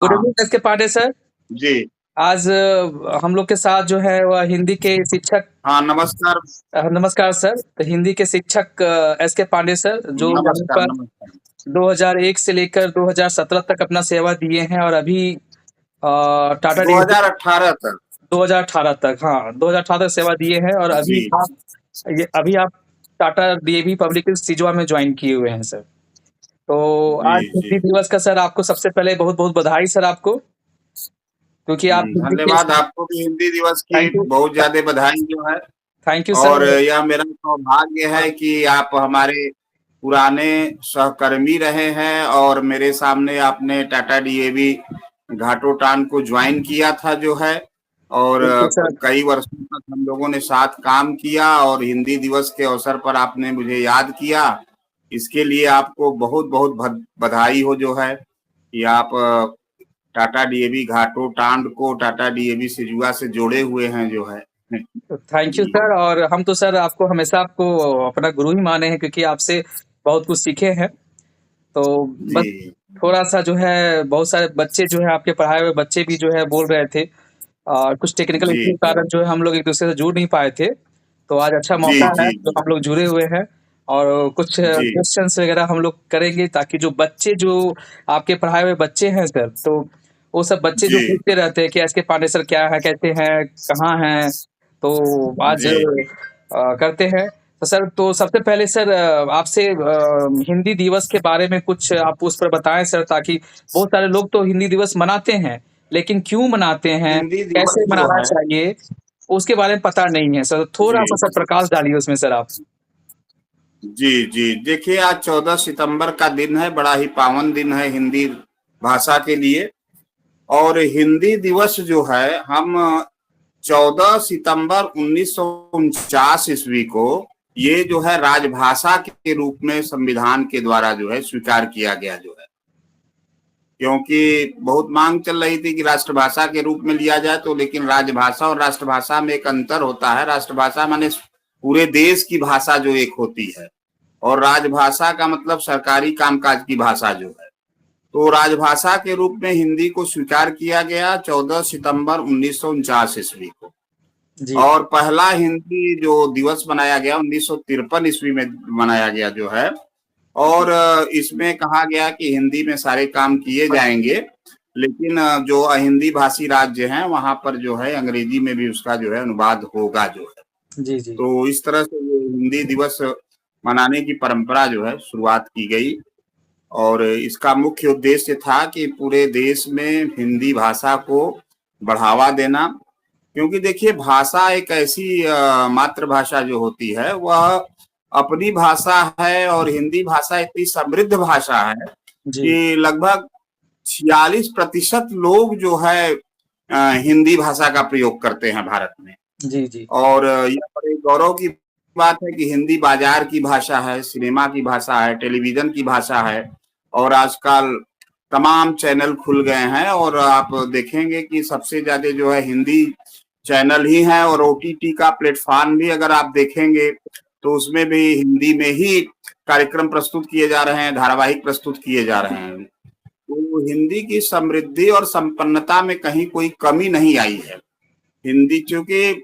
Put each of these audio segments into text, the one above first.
Good हाँ, evening S के Pandey sir. जी। आज हम लोग के साथ जो है वह हिंदी के शिक्षक। हाँ, नमस्कार, नमस्कार सर। तो हिंदी के शिक्षक एस के पांडे सर, जो यहाँ नमस्कार, पर नमस्कार। 2001 से लेकर 2017 तक अपना सेवा दिए हैं और अभी टाटा डी 2018 तक, 2018 तक, हाँ 2018 तक सेवा दिए हैं और जी, अभी आप टाटा डीएवी पब्लिक सिजवा में ज्वाइन किए हुए हैं सर। तो जी, आज जी। हिंदी दिवस का सर आपको सबसे पहले बहुत बहुत बधाई सर आपको, क्योंकि आप हिंदी के। धन्यवाद आपको भी हिंदी दिवस की थैंक यू। बहुत ज़्यादा बधाई जो है थैंक यू और सर। यह मेरा सौभाग्य है कि आप हमारे पुराने सहकर्मी रहे हैं और मेरे सामने आपने टाटा डीएवी घाटोटान को ज्वाइन किया था जो है और बिल्कुल सर। कई वर्षों तक हम लोगों ने साथ काम किया और हिंदी दिवस के अवसर पर आपने मुझे याद किया। इसके लिए आपको बहुत-बहुत बधाई हो जो है कि आप टाटा डीएवी घाटोटान को टाटा डीएवी सिजुआ से जोड़े हुए हैं जो है। थैंक यू जी, सर। और हम तो सर आपको हमेशा आपको अपना गुरु ही माने हैं, क्योंकि आपसे बहुत कुछ सीखे हैं। तो बस जी, थोड़ा-सा जो है, बहुत सारे बच्चे जो है आपके पढ़ाए हुए बच्चे भी जो है बोल रहे थे, कुछ टेक्निकल जी, इश्यू के कारण जो है हम लोग एक-दूसरे से जुड़ नहीं पाए थे। तो आज अच्छा जी, मौका है जी, जो जी, हम लोग जुड़े हुए हैं और कुछ जी, क्वेश्चन्स वगैरह हम लोग करेंगे, ताकि जो बच्चे जो आपके पढ़ाए हुए बच्चे हैं सर, तो वो सब बच्चे जो जी, पूछते रहते हैं कि एस के पांडे सर क्या है, कैसे हैं, कहाँ हैं? तो आज जी, करते हैं। तो सर, तो सबसे पहले सर आपसे हिंदी दिवस के बारे में कुछ आप उस पर बताएँ सर, ताकि बहुत सारे लोग तो हिंदी दिवस मनाते हैं, लेकिन क्यों मनाते हैं, हिंदी कैसे दिवस जो मनाना है चाहिए, उसके बारे में पता नहीं है सर। थोड़ा-सा जी, सर प्रकाश डालिए उसमें सर आप। जी, जी। देखिए आज 14 सितंबर का दिन है, बड़ा ही पावन दिन है हिंदी भाषा के लिए और हिंदी दिवस जो है हम 14 सितंबर 1949 ईस्वी को ये जो है राजभाषा के रूप में संविधान के द्वारा जो है स्वीकार किया गया जो है। क्योंकि बहुत मांग चल रही थी कि राष्ट्रभाषा के रूप में लिया जाए तो लेकिन राजभाषा और राष्ट्रभाषा में एक अंतर होता है। राष्ट्रभाषा माने पूरे देश की भाषा जो एक होती है और राजभाषा का मतलब सरकारी कामकाज की भाषा जो है। तो राजभाषा के रूप में हिंदी को स्वीकार किया गया 14 सितंबर 1949 ईस्वी को जी, और पहला हिंदी जो दिवस मनाया गया 1953 ईस्वी में मनाया गया जो है और इसमें कहा गया कि हिंदी में सारे काम किए जाएंगे लेकिन जो अहिंदी भाषी राज्य हैं वहां पर जो है अंग्रेजी में भी उसका जो है अनुवाद होगा जो है। जी, जी। तो इस तरह से ये हिंदी दिवस मनाने की परंपरा जो है शुरुआत की गई और इसका मुख्य उद्देश्य था कि पूरे देश में हिंदी भाषा को बढ़ावा देना क्योंकि देखिए भाषा एक ऐसी मातृभाषा जो होती है वह अपनी भाषा है और हिंदी भाषा इतनी समृद्ध भाषा है जी, कि लगभग 46% लोग जो है हिंदी भाषा का प्रयोग करते हैं भारत में जी, जी। और यह बड़े गौरव की बात है कि हिंदी बाजार की भाषा है, सिनेमा की भाषा है, टेलीविज़न की भाषा है और आजकल तमाम चैनल खुल गए हैं और आप देखेंगे कि सबसे ज़्यादा जो है हिंदी चैनल ही हैं और ओटीटी का प्लेटफ़ॉर्म भी अगर आप देखेंगे, तो उसमें भी हिंदी में ही कार्यक्रम प्रस्तुत किए जा रहे हैं, धारावाहिक प्रस्तुत किए जा रहे हैं। तो हिंदी की समृद्धि और संपन्नता में कहीं कोई कमी नहीं आई है। हिंदी चूँकि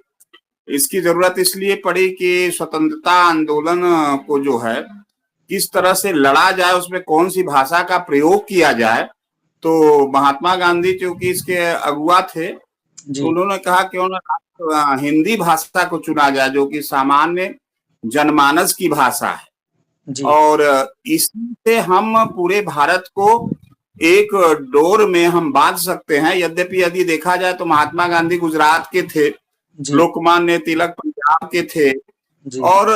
इसकी ज़रूरत इसलिए पड़ी कि स्वतंत्रता आंदोलन को जो है, किस तरह से लड़ा जाए, उसमें कौन-सी भाषा का प्रयोग किया जाए, तो महात्मा गांधी चूँकि इसके अगुआ थे, तो जी, उन्होंने कहा क्यों ना हिंदी भाषा को चुना जाए, जो कि सामान्य जनमानस की भाषा है जी, और इसी से हम पूरे भारत को एक डोर में हम बाँध सकते हैं। यद्यपि यदि देखा जाए तो महात्मा गांधी गुजरात के थे, जी, लोकमान्य तिलक पंजाब के थे जी, और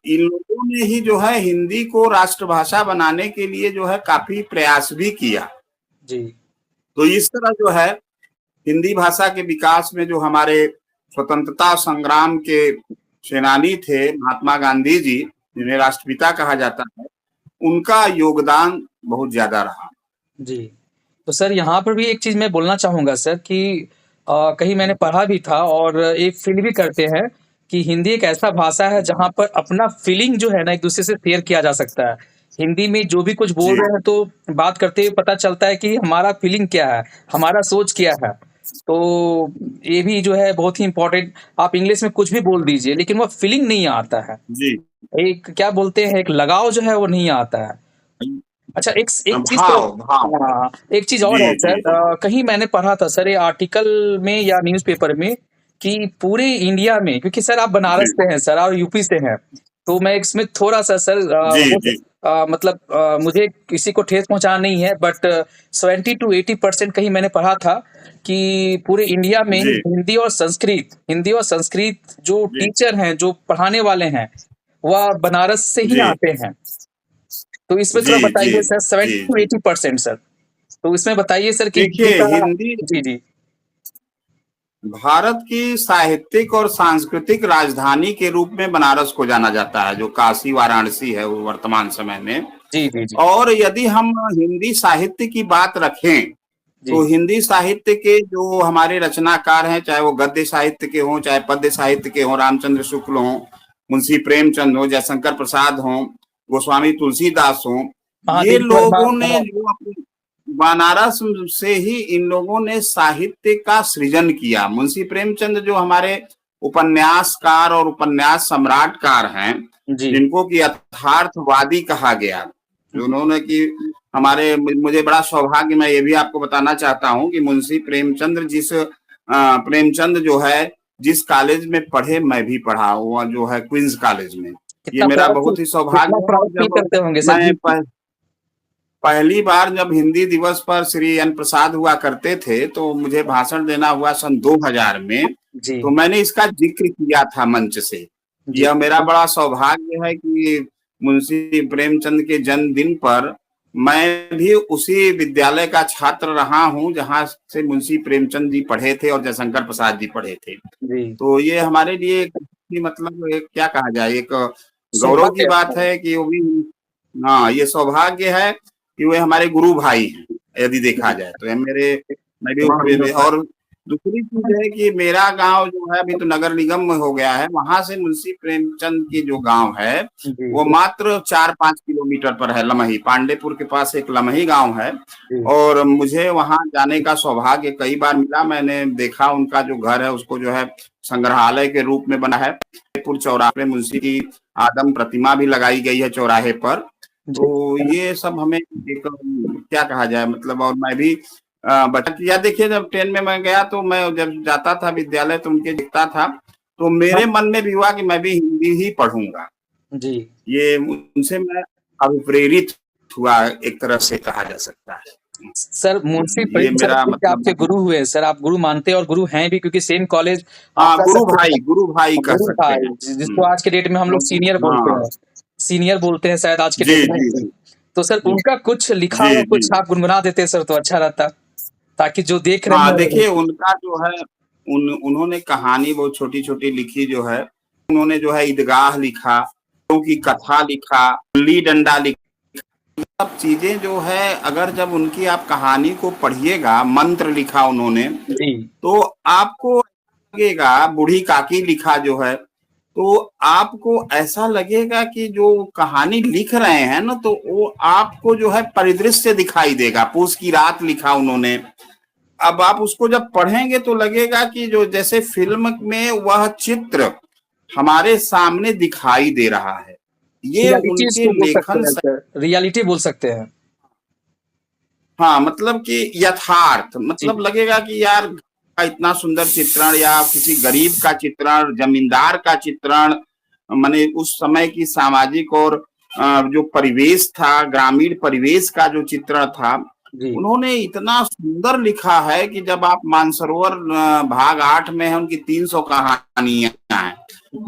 इन लोगों ने ही जो है हिंदी को राष्ट्रभाषा बनाने के लिए जो है काफ़ी प्रयास भी किया। जी। तो इस तरह जो है हिंदी भाषा के विकास में जो हमारे स्वतंत्रता संग्राम के सेनानी थे महात्मा गांधी जी, जिन्हें राष्ट्रपिता कहा जाता है, उनका योगदान बहुत ज़्यादा रहा। जी। तो सर, यहाँ पर भी एक चीज़ मैं बोलना चाहूँगा सर, कि कहीं मैंने पढ़ा भी था और एक फ़ील भी करते हैं कि हिंदी एक ऐसा भाषा है जहाँ पर अपना फ़ीलिंग जो है ना एक-दूसरे से शेयर किया जा सकता है। हिंदी में जो भी कुछ बोल जी, रहे हैं तो बात करते हुए पता चलता है कि हमारा फीलिंग क्या है, हमारा सोच क्या है। तो ये भी जो है बहुत ही इम्पोर्टेंट। आप इंग्लिश में कुछ भी बोल दीजिए लेकिन वो फीलिंग नहीं आता है। जी। एक क्या बोलते हैं, एक लगाव जो है वो नहीं आता है। अच्छा, एक एक चीज़ तो भाव, भाव। हाँ, एक चीज़ और जी, है जी, सर, जी। कहीं मैंने पढ़ा था सर, ये आर्टिकल में या न्यूज़पेपर में, कि पूरे इंडिया में, क्योंकि सर आप बनारस जी, से हैं सर और यूपी से हैं, तो मैं इसमें थोड़ा-सा सर जी, जी, मतलब मुझे किसी को ठेस पहुँचाना नहीं है, बट 70 टू 80% कहीं मैंने पढ़ा था कि पूरे इंडिया में जी, हिंदी और संस्कृत जो जी, टीचर हैं, जो पढ़ाने वाले हैं, वह बनारस से ही जी, आते हैं। तो इसमें जी, थोड़ा जी, बताइए सर, 70 जी, टू जी। 80% सर। तो इसमें बताइए सर कि हिंदी देखिए, का। हिंदी जी, जी। भारत की साहित्यिक और सांस्कृतिक राजधानी के रूप में बनारस को जाना जाता है, जो काशी वाराणसी है वो वर्तमान समय में। जी, जी, जी। और यदि हम हिंदी साहित्य की बात रखें, तो जी, हिंदी साहित्य के जो हमारे रचनाकार हैं, चाहे वो गद्य साहित्य के हों, चाहे पद्य साहित्य के हों, रामचंद्र शुक्ल हों, मुंशी प्रेमचंद हों, जयशंकर प्रसाद हों, गोस्वामी तुलसीदास हों, ये महादेवी वर्मा। लोगों ने जो अपनी बनारस से ही इन लोगों ने साहित्य का सृजन किया। मुंशी प्रेमचंद जो हमारे उपन्यासकार और उपन्यास सम्राटकार हैं, जी, जिनको कि यथार्थवादी कहा गया, जो जी। उन्होंने कि हमारे मुझे बड़ा सौभाग्य, मैं ये भी आपको बताना चाहता हूँ कि मुंशी प्रेमचंद जो है, जिस कॉलेज में पढ़े मैं भी पढ़ा हुआ जो है क्वींस कॉलेज में। ये कितना मेरा प्राउड फील बहुत ही कितना सौभाग्य है। और प्राउड फील जब करते होंगे सर मैं जी। पहली बार जब हिंदी दिवस पर श्री एन प्रसाद हुआ करते थे, तो मुझे भाषण देना हुआ सन 2000 में, जी, तो मैंने इसका जिक्र किया था मंच से। जी। यह मेरा बड़ा सौभाग्य है कि मुंशी प्रेमचंद के जन्मदिन पर मैं भी उसी विद्यालय का छात्र रहा हूँ, जहाँ से मुंशी प्रेमचंद जी पढ़े थे और जयशंकर प्रसाद जी पढ़े थे। जी। तो ये हमारे लिए मतलब एक क्या कहा जाए, एक गौरव की सौभाग्य बात है। है कि वो भी, हाँ, ये सौभाग्य है कि वे हमारे गुरु भाई हैं, यदि देखा जाए तो। ये मेरे मैं भी। और दूसरी चीज है कि मेरा गांव जो है, अभी तो नगर निगम में हो गया है, वहां से मुंशी प्रेमचंद की जो गांव है, जी, वो मात्र 4-5 किलोमीटर पर है। लमही, पांडेपुर के पास एक लमही गांव है। जी, और मुझे वहां जाने का सौभाग्य कई बार मिला। मैंने देखा उनका जो घर है, उसको जो है संग्रहालय के रूप में बना है। पांडेपुर चौराहे पे मुंशी की आदम प्रतिमा भी लगाई गई है चौराहे पर। जी। तो ये सब हमें एक क्या कहा जाए मतलब। और मैं भी बचा किया। देखिए, जब ट्रेन में मैं गया, तो मैं जब जाता था विद्यालय तो उनके दिखता था, तो हाँ, मेरे मन में भी हुआ कि मैं भी हिंदी ही पढ़ूंगा। जी। ये उनसे मैं अभिप्रेरित हुआ, एक तरह से कहा जा सकता है। सर मुंशी ये प्रेमचंद मेरा जी के आपके मतलब, गुरु हुए हैं सर, आप गुरु मानते हैं और गुरु हैं भी, क्योंकि सेम कॉलेज हाँ, आपका सर। गुरु भाई कह गुरु सकते भाई हैं। जिसको आज के डेट में हम लोग सीनियर बोलते हाँ, हैं, सीनियर बोलते हैं शायद आज के जी, डेट में। जी, जी, तो सर उनका कुछ लिखा जी, हुआ जी। कुछ आप गुनगुना देते सर तो अच्छा रहता, ताकि जो देख रहे हाँ, हैं। देखिए उनका जो है, उन्होंने कहानी बहुत छोटी-छोटी लिखी जो है। उन्होंने जो है ईदगाह लिखा, की कथा लिखा, गुल्ली डंडा लिखा। सब चीजें जो है, अगर जब उनकी आप कहानी को पढ़िएगा, मंत्र लिखा उन्होंने, जी, तो आपको लगेगा, बूढ़ी काकी लिखा जो है, तो आपको ऐसा लगेगा कि जो कहानी लिख रहे हैं ना, तो वो आपको जो है परिदृश्य दिखाई देगा। पूस की रात लिखा उन्होंने। अब आप उसको जब पढ़ेंगे तो लगेगा कि जो जैसे फिल्म में वह चित्र हमारे सामने दिखाई दे रहा है। ये रियलिटी उनके इसको बोल सकते लेखन हैं सर, रियलिटी बोल सकते हैं। हाँ, मतलब कि यथार्थ, जी, मतलब लगेगा कि यार का इतना सुंदर चित्रण, या किसी गरीब का चित्रण, जमींदार का चित्रण, माने उस समय की सामाजिक और जो परिवेश था, ग्रामीण परिवेश का जो चित्रण था, जी। उन्होंने इतना सुंदर लिखा है कि जब आप मानसरोवर भाग 8 में है, उनकी 300 कहानियां हैं।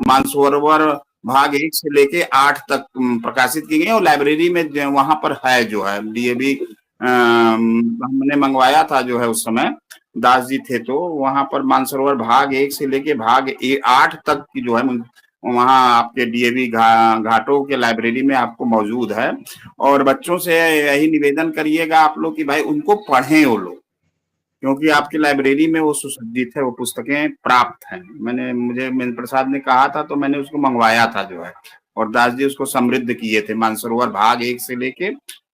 मानसरोवर भाग 1 से लेके 8 तक प्रकाशित की गई, और लाइब्रेरी में वहां पर है जो है डीएवी। हमने मंगवाया था जो है, उस समय दास जी थे, तो वहां पर मानसरोवर भाग 1 से लेके भाग 8 तक की जो है, वहां आपके डीएवी घाटों के लाइब्रेरी में आपको मौजूद है। और बच्चों से यही निवेदन करिएगा आप लोग कि भाई उनको पढ़ें वो लोग, क्योंकि आपकी लाइब्रेरी में वो सुसज्जित है, वो पुस्तकें प्राप्त हैं। मुझे मेन प्रसाद ने कहा था, तो मैंने उसको मंगवाया था जो है। और दास जी उसको समृद्ध किए थे, मानसरोवर भाग 1 से लेके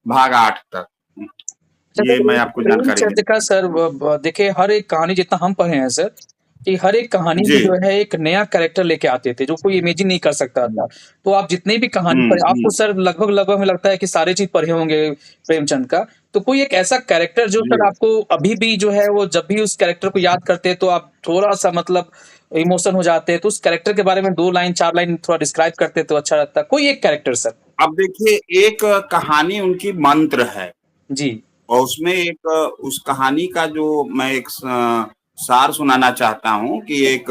भाग 8 तक। अच्छा ये मैं सर, आपको जानकारी प्रेमचंद देता का सर देखिए हर एक कहानी जितना हम पढ़े हैं सर कि हर एक कहानी हूँ। में जी। जो है एक नया कैरेक्टर लेके आते थे जो कोई इमेजिन नहीं कर सकता था। तो आप जितनी भी कहानी हुँ, पढ़े आपको हुँ। सर लगभग हमें लगता है कि सारे चीज़ पढ़े होंगे प्रेमचंद का। तो कोई एक ऐसा कैरेक्टर जो जी। सर आपको अभी भी जो है वो जब भी उस कैरेक्टर को याद करते हैं तो आप थोड़ा-सा मतलब इमोशन हो जाते हैं। तो उस कैरेक्टर के बारे में 2 लाइन 4 लाइन थोड़ा डिस्क्राइब करते तो अच्छा लगता। कोई एक कैरेक्टर सर? अब देखिए एक कहानी उनकी मंत्र है जी, और उसमें एक उस कहानी का जो मैं एक सार सुनाना चाहता हूँ कि एक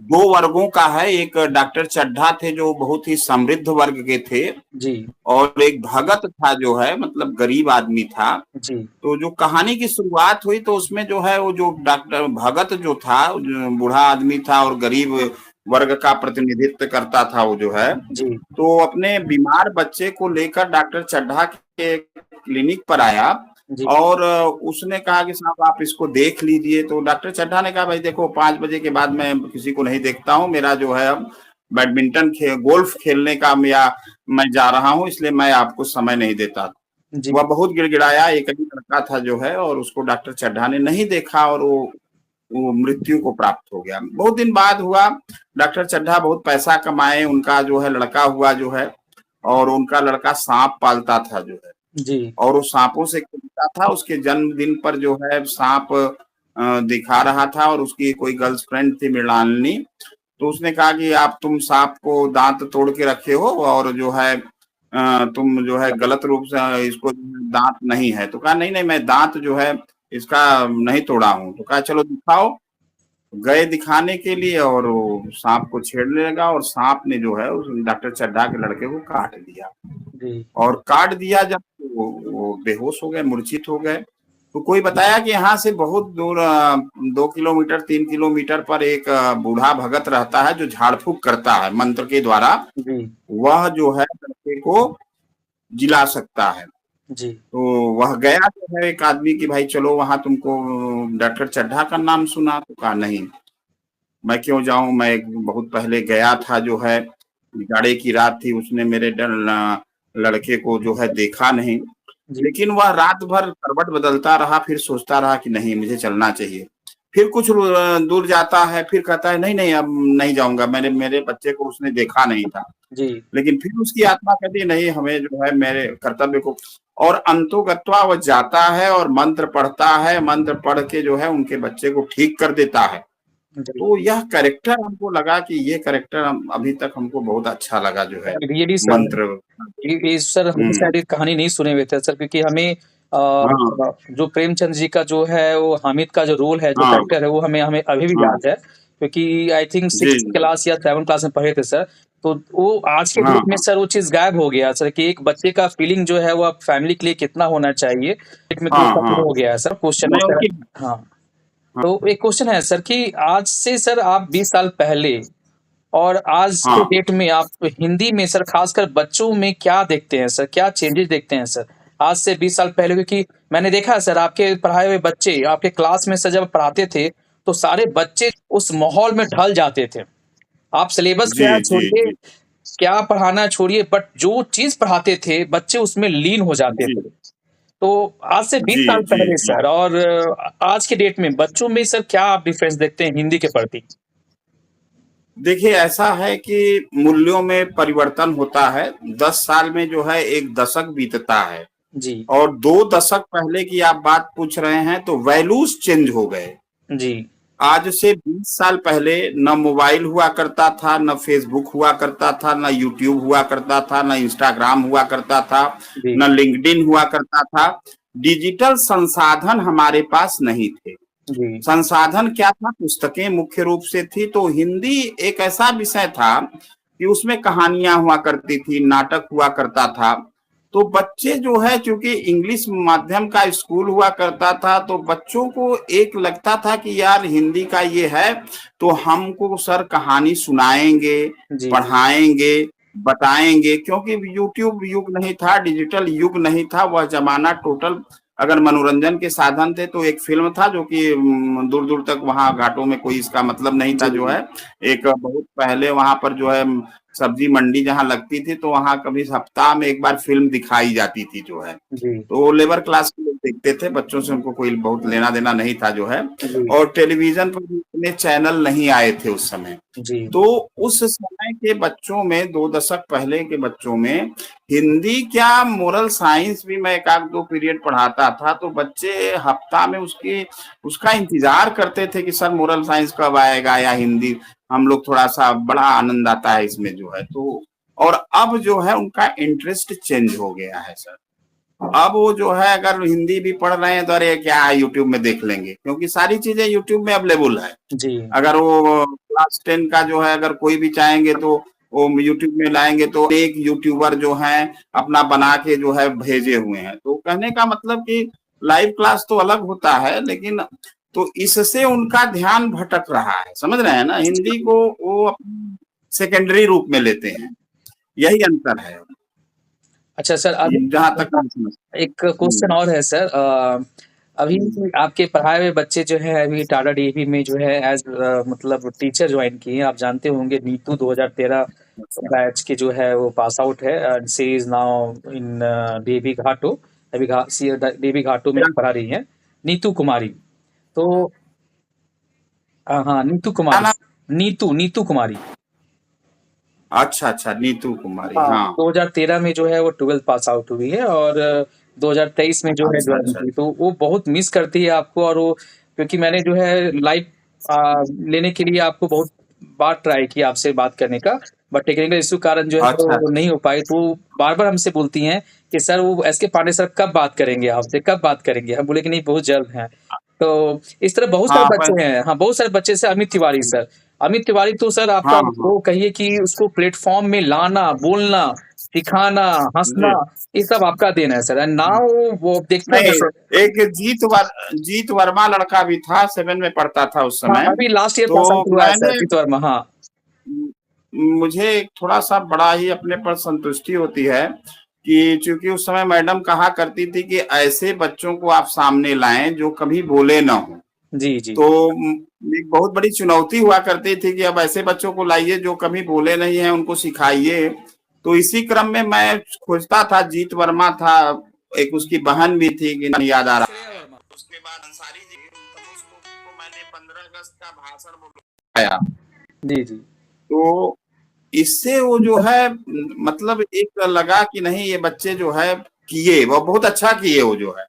2 वर्गों का है। एक डॉक्टर चड्ढा थे जो बहुत ही समृद्ध वर्ग के थे जी, और एक भगत था जो है मतलब गरीब आदमी था। जी, तो जो कहानी की शुरुआत हुई तो उसमें जो है वो जो डॉक्टर भगत जो था, जो बूढ़ा आदमी था और गरीब वर्ग का प्रतिनिधित्व करता था वो जो है, जी, तो अपने बीमार बच्चे को लेकर डॉक्टर चड्ढा के क्लिनिक पर आया जी, और उसने कहा कि साहब आप इसको देख लीजिए। तो डॉक्टर चड्ढा ने कहा भाई देखो 5 बजे के बाद मैं किसी को नहीं देखता हूँ, मेरा जो है अब गोल्फ खेलने का या मैं जा रहा हूँ इसलिए मैं आपको समय नहीं देता। जी, वह बहुत गिड़गिड़ाया, एक ही लड़का था जो है और उसको डॉक्टर चड्ढा ने नहीं देखा और वो मृत्यु को प्राप्त हो गया। बहुत दिन बाद हुआ, डॉक्टर चड्ढा बहुत पैसा कमाए, उनका जो है लड़का हुआ जो है और उनका लड़का सांप पालता था जो है जी, और वो सांपों से खेलता था। उसके जन्मदिन पर जो है सांप दिखा रहा था और उसकी कोई गर्लफ्रेंड थी मृणालिनी। तो उसने कहा कि आप तुम सांप को दांत तोड़ के रखे हो और जो है तुम जो है गलत रूप से इसको दांत नहीं है। तो कहा नहीं नहीं मैं दांत जो है इसका नहीं तोड़ा हूँ। तो कहा चलो दिखाओ। गए दिखाने के लिए और वो सांप को छेड़ने लगा और सांप ने जो है उस डॉक्टर चड्ढा के लड़के को काट दिया जी, और काट दिया जब वो बेहोश हो गए, मूर्छित हो गए। तो कोई बताया कि यहाँ से बहुत दूर 2 किलोमीटर 3 किलोमीटर पर एक बूढ़ा भगत रहता है जो झाड़ फूक करता है मंत्र के द्वारा। जी, वह जो है लड़के को जिला सकता है। जी, तो वह गया जो है एक आदमी की भाई चलो वहां तुमको डॉक्टर चड्ढा का नाम सुना। तो कहा नहीं मैं क्यों जाऊं, मैं बहुत पहले गया था जो है, जाड़े की रात थी, उसने मेरे लड़के को जो है देखा नहीं। जी, लेकिन वह रात भर करवट बदलता रहा, फिर सोचता रहा कि नहीं मुझे चलना चाहिए। फिर कुछ दूर जाता है, फिर कहता है नहीं नहीं अब नहीं जाऊंगा, मैंने मेरे बच्चे को उसने देखा नहीं था। जी, लेकिन फिर उसकी आत्मा कहती है नहीं हमें जो है मेरे कर्तव्य को, और अंतोगत्वा वह जाता है और मंत्र पढ़ता है, मंत्र पढ़ के जो है उनके बच्चे को ठीक कर देता है। जी। तो यह कैरेक्टर हमको लगा कि ये कैरेक्टर हम अभी तक हमको बहुत अच्छा लगा जो है रियली सर मंत्र। ये सर हम भी हम्म। शायद ये कहानी नहीं सुने हुए थे सर क्योंकि हमें हाँ जो प्रेमचंद जी का जो है वो हामिद का जो रोल है जो हाँ कैरेक्टर है वो हमें हमें अभी भी हाँ। याद है क्योंकि I think ji 6th class या 7th क्लास में पढ़े थे सर। तो वो आज के हाँ डेट में हाँ सर वो चीज़ गायब हो गया सर कि एक बच्चे का फीलिंग जो है वो अब फैमिली के लिए कितना होना चाहिए, डेट में तो हाँ खत्म हाँ। हो गया है सर। क्वेश्चन है मैं सर उनकी हाँ, हाँ तो एक क्वेश्चन है सर कि आज से सर आप 20 साल पहले और आज के हाँ डेट में आप हिंदी में सर खासकर बच्चों में क्या देखते हैं सर? क्या चेंजेज़ देखते हैं सर? आज से 20 साल पहले क्योंकि मैंने देखा है सर आपके पढ़ाए हुए बच्चे आपके क्लास में सर जब पढ़ाते थे, तो सारे बच्चे उस माहौल में ढल जाते थे। आप सिलेबस जी क्या जी छोड़िए, जी क्या पढ़ाना छोड़िए बट जो चीज़ पढ़ाते थे, बच्चे उसमें लीन हो जाते जी थे। तो आज से 20 जी साल जी पहले जी। सर और आज के डेट में बच्चों में सर क्या आप डिफरेंस देखते हैं हिंदी के प्रति? देखिए ऐसा है कि मूल्यों में परिवर्तन होता है। 10 साल में जो है एक दशक बीतता है जी, और 2 दशक पहले की आप बात पूछ रहे हैं तो वैल्यूज चेंज हो गए। जी, आज से 20 साल पहले न मोबाइल हुआ करता था, न फेसबुक हुआ करता था, न यूट्यूब हुआ करता था, न इंस्टाग्राम हुआ करता था, जी, न लिंक्डइन हुआ करता था। डिजिटल संसाधन हमारे पास नहीं थे। जी, संसाधन क्या था? पुस्तकें मुख्य रूप से थी। तो हिंदी एक ऐसा विषय था कि उसमें कहानियां हुआ करती थी, नाटक हुआ करता था। तो बच्चे जो है चूंकि इंग्लिश माध्यम का स्कूल हुआ करता था तो बच्चों को एक लगता था कि यार हिंदी का ये है तो हमको सर कहानी सुनाएंगे, जी, पढ़ाएंगे, बताएंगे, क्योंकि यूट्यूब युग नहीं था, डिजिटल युग नहीं था। वह जमाना टोटल अगर मनोरंजन के साधन थे तो एक फिल्म था जो कि दूर दूर तक वहां घाटों में कोई इसका मतलब नहीं था जी, जो है। एक बहुत पहले वहां पर जो है सब्जी मंडी जहाँ लगती थी तो वहाँ कभी हफ्ता में एक बार फिल्म दिखाई जाती थी जो है। जी, तो लेबर क्लास के लोग देखते थे, बच्चों से उनको कोई बहुत लेना देना नहीं था जो है। जी, और टेलीविजन पर भी इतने चैनल नहीं आए थे उस समय। जी, तो उस समय के बच्चों में, 2 दशक पहले के बच्चों में हिंदी क्या मोरल साइंस भी मैं 1 आध 2 पीरियड पढ़ाता था, तो बच्चे हफ्ता में उसका इंतजार करते थे कि सर मोरल साइंस कब आएगा या हिंदी। हम लोग थोड़ा-सा बड़ा आनंद आता है इसमें जो है। तो और अब जो है उनका इंटरेस्ट चेंज हो गया है सर। अब वो जो है अगर हिंदी भी पढ़ रहे हैं तो अरे क्या यूट्यूब में देख लेंगे, क्योंकि सारी चीजें यूट्यूब में अवेलेबल है। जी, अगर वो क्लास 10 का जो है अगर कोई भी चाहेंगे तो वो यूट्यूब में लाएंगे, तो एक यूट्यूबर जो है अपना बना के जो है भेजे हुए हैं। तो कहने का मतलब कि लाइव क्लास तो अलग होता है, लेकिन तो इससे उनका ध्यान भटक रहा है, समझ रहे हैं ना। हिंदी को वो अपनी सेकेंडरी रूप में लेते हैं, यही अंतर है अच्छा सर, अभी जहां तक मैं समझता एक क्वेश्चन हूँ। और है सर। अभी आपके पढ़ाए हुए बच्चे जो हैं अभी टाटा डीएवी में जो है एज मतलब टीचर ज्वाइन किए हैं। आप जानते होंगे नीतू 2013 अच्छा। बैच के जो है वो पास आउट है and she is now in DAV घाटो। डीएवी घाटो में क्या पढ़ा रही हैं नीतू कुमारी। तो हाँ, नीतू क्या कुमारी, नाम? नीतू नीतू कुमारी। अच्छा अच्छा, नीतू कुमारी, हाँ, हाँ। 2013 में जो है वो 12th पास आउट हुई है और 2023 में जो है अच्छा ज्वाइन अच्छा। की। तो वो बहुत मिस करती है आपको और वो क्योंकि मैंने जो है लाइव लेने के लिए आपको बहुत बार ट्राई किया आपसे बात करने का, बट टेक्निकल इश्यू कारण जो है अच्छा वो नहीं हो पाई। तो बार-बार हमसे बोलती हैं कि सर वो एस के पांडे सर कब बात करेंगे आपसे, कब बात करेंगे? हम बोले कि नहीं बहुत जल्द हैं। तो इस तरह बहुत सारे हाँ बच्चे हैं। हाँ, बहुत सारे बच्चे से अमित तिवारी सर। अमित तिवारी तो सर आपका हाँ हाँ। वो कहिए कि उसको प्लेटफ़ॉर्म में लाना, बोलना, सिखाना, हँसना, जी। ये सब आपका देन है सर। एंड नाउ वो देखते हैं नहीं, सर। एक जीत वर्मा लड़का भी था, 7 में पढ़ता था उस हाँ, समय। अभी लास्ट ईयर पास तो आउट हुआ है सर मैंने जीत वर्मा। हाँ, मुझे थोड़ा सा बड़ा ही अपने पर संतुष्टि होती है कि चूंकि उस समय मैडम कहा करती थी कि ऐसे बच्चों को आप सामने लाएं जो कभी बोले ना हो। जी, जी। तो एक बहुत बड़ी चुनौती हुआ करती थी कि अब ऐसे बच्चों को लाइए जो कभी बोले नहीं है, उनको सिखाइए। तो इसी क्रम में मैं खोजता था, जीत वर्मा था, एक उसकी बहन भी थी कि नहीं याद आ रहा है। उसके बाद अंसारी जी, तो उसको मैंने 15 अगस्त का भाषण बोला। जी, जी। तो इससे वो जो है मतलब एक लगा कि नहीं ये बच्चे जो है किए, वो बहुत अच्छा किए वो जो है।